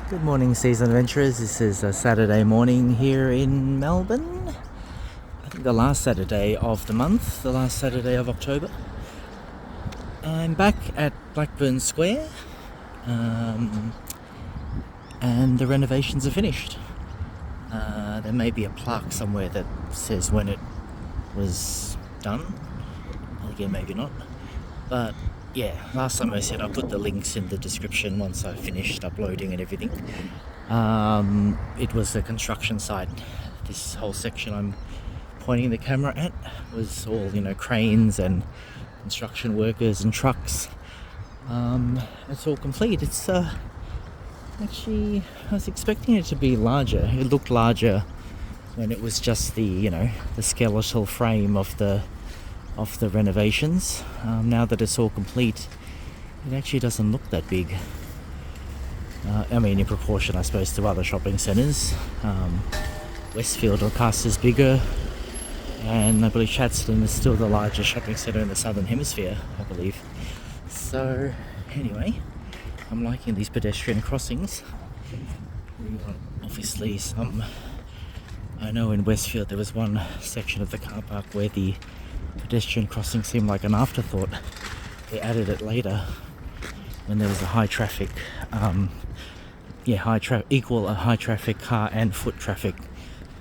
Good morning, season adventurers. This is a Saturday morning here in Melbourne. I think the last Saturday of the month, the last Saturday of October. I'm back at Blackburn Square, and the renovations are finished. There may be a plaque somewhere that says when it was done. Again, maybe not. But yeah, last time I said I'll put the links in the description once I finished uploading and everything. It was a construction site. This whole section I'm pointing the camera at was all, cranes and construction workers and trucks. It's all complete. It's actually, I was expecting it to be larger. It looked larger when it was just the skeletal frame of the renovations. Now that it's all complete, it actually doesn't look that big. In proportion, I suppose, to other shopping centres. Westfield or Cast is bigger, and I believe Chatston is still the largest shopping centre in the Southern Hemisphere, I believe. So, anyway, I'm liking these pedestrian crossings. Obviously, I know in Westfield there was one section of the car park where the pedestrian crossing seemed like an afterthought. They added it later when there was a high traffic, high traffic car and foot traffic.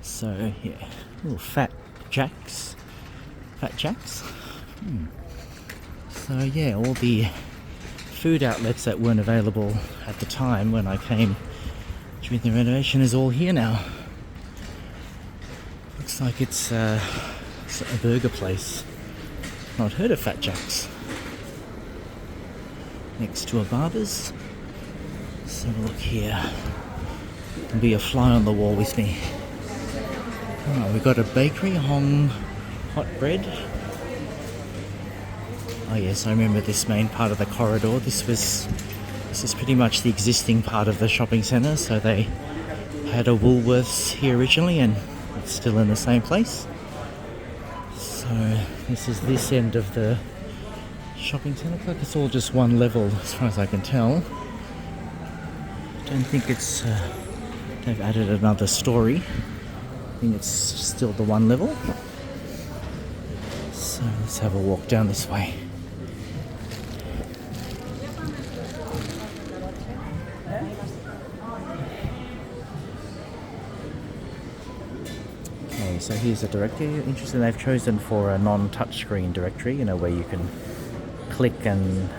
So yeah, little fat jacks. So yeah, all the food outlets that weren't available at the time when I came during the renovation is all here now. Looks like it's a burger place. Not heard of Fat Jack's. Next to a barber's. Let's have a look here. Can be a fly on the wall with me. Oh, we've got a bakery, Hong hot bread. Oh yes, I remember this main part of the corridor. This is pretty much the existing part of the shopping centre. So they had a Woolworths here originally, and it's still in the same place. So this is this end of the shopping centre. Looks like it's all just one level as far as I can tell. Don't think it's they've added another story. I think it's still the one level. So let's have a walk down this way. So here's a directory. Interesting, they've chosen for a non-touchscreen directory, where you can click and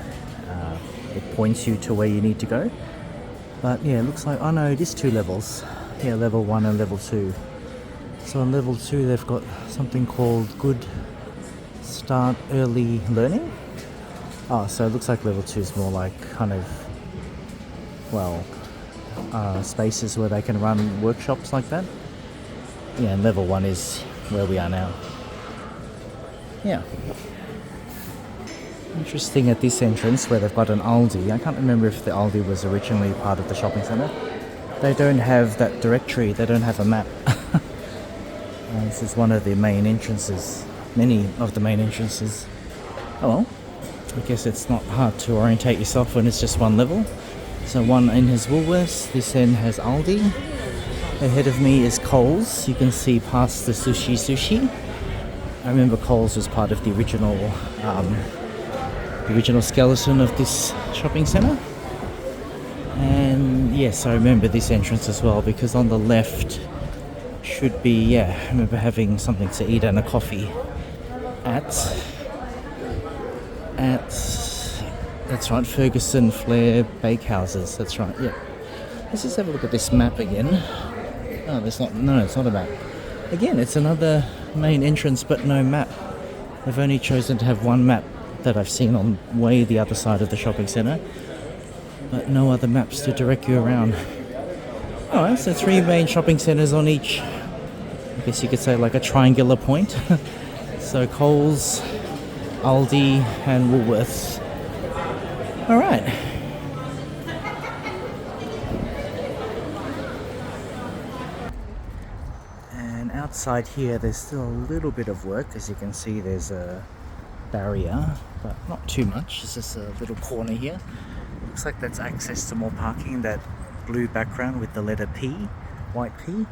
it points you to where you need to go. But yeah, it looks like, oh no, it is two levels. Yeah, level 1 and level 2. So on level 2 they've got something called Good Start Early Learning. Oh, so it looks like level 2 is more like kind of, spaces where they can run workshops like that. Yeah, and level 1 is where we are now. Yeah. Interesting at this entrance where they've got an Aldi. I can't remember if the Aldi was originally part of the shopping centre. They don't have that directory, they don't have a map. This is one of the main entrances. Many of the main entrances. Oh well, I guess it's not hard to orientate yourself when it's just one level. So one end has Woolworths, this end has Aldi. Ahead of me is Coles. You can see past the sushi. I remember Coles was part of the original skeleton of this shopping centre. And yes, I remember this entrance as well, because on the left should be, I remember having something to eat and a coffee at that's right, Ferguson Flair Bakehouses. That's right, yeah. Let's just have a look at this map again. Oh, it's not a map. Again, it's another main entrance, but no map. They've only chosen to have one map that I've seen on way the other side of the shopping centre, but no other maps to direct you around. Alright, so 3 main shopping centres on each, I guess you could say like a triangular point. So Coles, Aldi and Woolworths. Alright. Outside here there's still a little bit of work. As you can see, there's a barrier, but not too much. It's just a little corner here. Looks like that's access to more parking that blue background with the letter P, white P.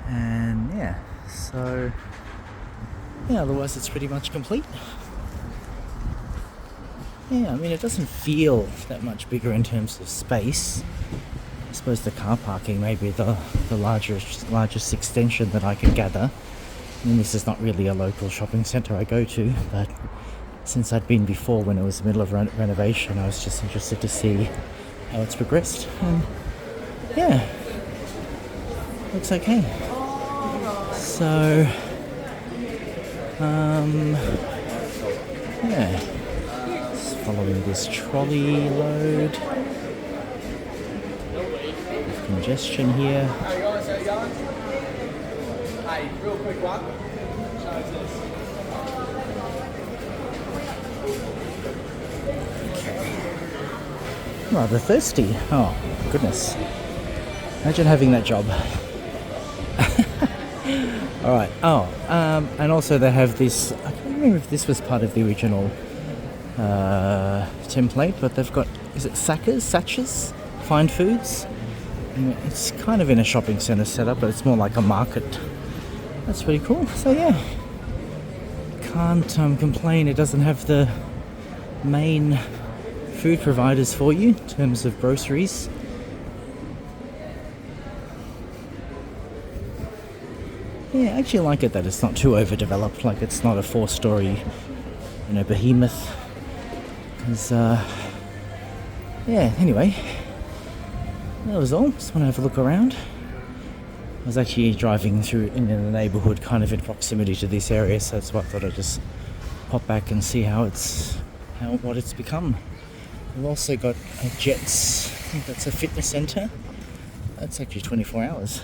And yeah, so yeah, otherwise it's pretty much complete. Yeah, I mean, it doesn't feel that much bigger in terms of space. I suppose the car parking may be the largest extension that I can gather. I mean, this is not really a local shopping centre I go to, but since I'd been before when it was the middle of renovation, I was just interested to see how it's progressed. And yeah, looks okay. So, yeah, just following this trolley load. Congestion here. How you going? Hey, real quick one. Rather thirsty. Oh, goodness. Imagine having that job. Alright. Oh, and also they have this, I can't remember if this was part of the original template, but they've got, is it Satchers? Fine Foods? It's kind of in a shopping centre setup, but it's more like a market. That's pretty cool. So yeah, can't complain. It doesn't have the main food providers for you in terms of groceries. Yeah, I actually like it that it's not too overdeveloped. Like, it's not a 4-story, behemoth. Because yeah. Anyway. That was all. Just want to have a look around. I was actually driving through in the neighbourhood, kind of in proximity to this area, so that's why I thought I'd just pop back and see what it's become. We've also got a Jets. I think that's a fitness centre. That's actually 24 hours.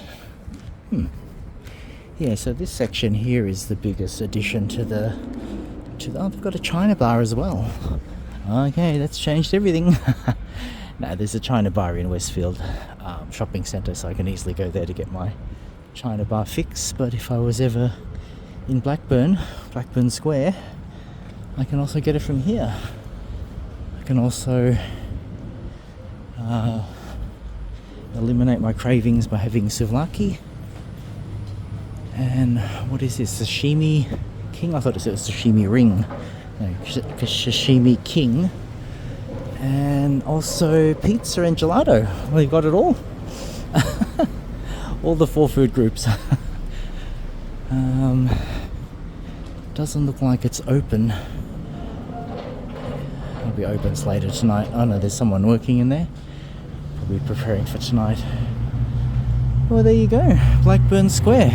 Yeah. So this section here is the biggest addition to the. Oh, they've got a China bar as well. Okay, that's changed everything. No, there's a China bar in Westfield shopping centre, so I can easily go there to get my China bar fix. But if I was ever in Blackburn Square, I can also get it from here. I can also eliminate my cravings by having souvlaki. And what is this? Sashimi King? I thought it was Sashimi Ring. No, Sashimi King. And also pizza and gelato. Well, you've got it all. All the 4 food groups. Doesn't look like it's open. It'll be open later tonight. Oh no, there's someone working in there. Probably preparing for tonight. Well, there you go. Blackburn Square.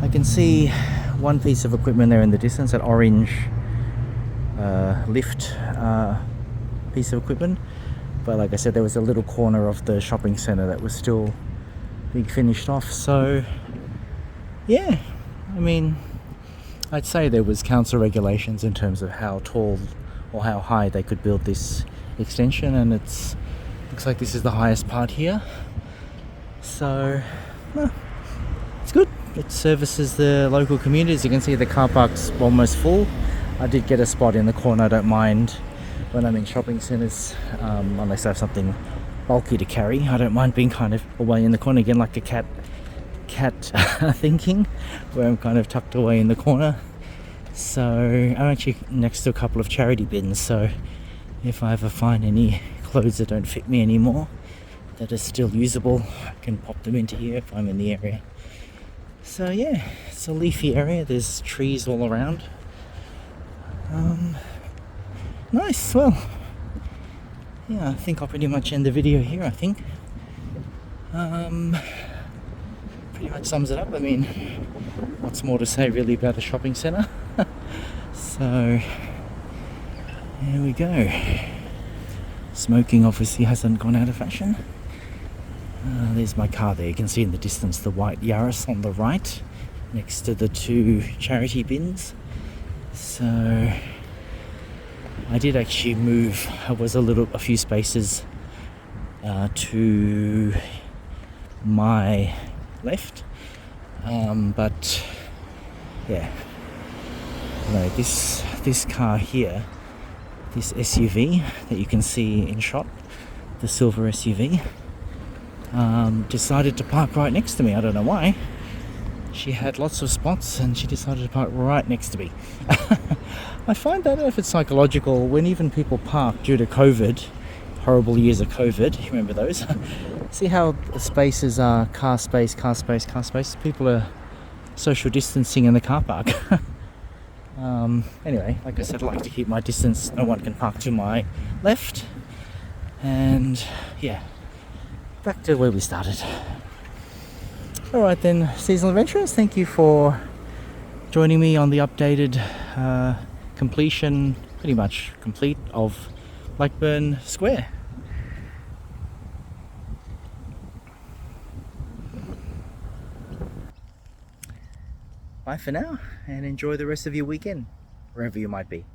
I can see one piece of equipment there in the distance, that orange lift piece of equipment, but like I said, there was a little corner of the shopping centre that was still being finished off. So yeah, I mean, I'd say there was council regulations in terms of how tall or how high they could build this extension, and looks like this is the highest part here. So it's good. It services the local community. As you can see, the car park's almost full. I did get a spot in the corner. I don't mind when I'm in shopping centres, unless I have something bulky to carry. I don't mind being kind of away in the corner, again, like a cat thinking, where I'm kind of tucked away in the corner. So I'm actually next to a couple of charity bins, so if I ever find any clothes that don't fit me anymore that are still usable, I can pop them into here if I'm in the area. So yeah, it's a leafy area. There's trees all around. Nice. Well, yeah, I think I'll pretty much end the video here. I think pretty much sums it up. I mean, what's more to say really about a shopping centre? So there we go. Smoking obviously hasn't gone out of fashion. There's my car there. You can see in the distance the white Yaris on the right, next to the 2 charity bins. So I did actually move. I was a few spaces to my left, but yeah, no, this car here, this SUV that you can see in shot, the silver SUV, decided to park right next to me. I don't know why. She had lots of spots and she decided to park right next to me. I find that if it's psychological, when even people park due to COVID, horrible years of COVID, you remember those? See how the spaces are car space, car space, car space? People are social distancing in the car park. Anyway, like I said, I like to keep my distance. No one can park to my left. And yeah, back to where we started. Alright then, Seasonal Adventurers, thank you for joining me on the updated completion, pretty much complete, of Blackburn Square. Bye for now, and enjoy the rest of your weekend, wherever you might be.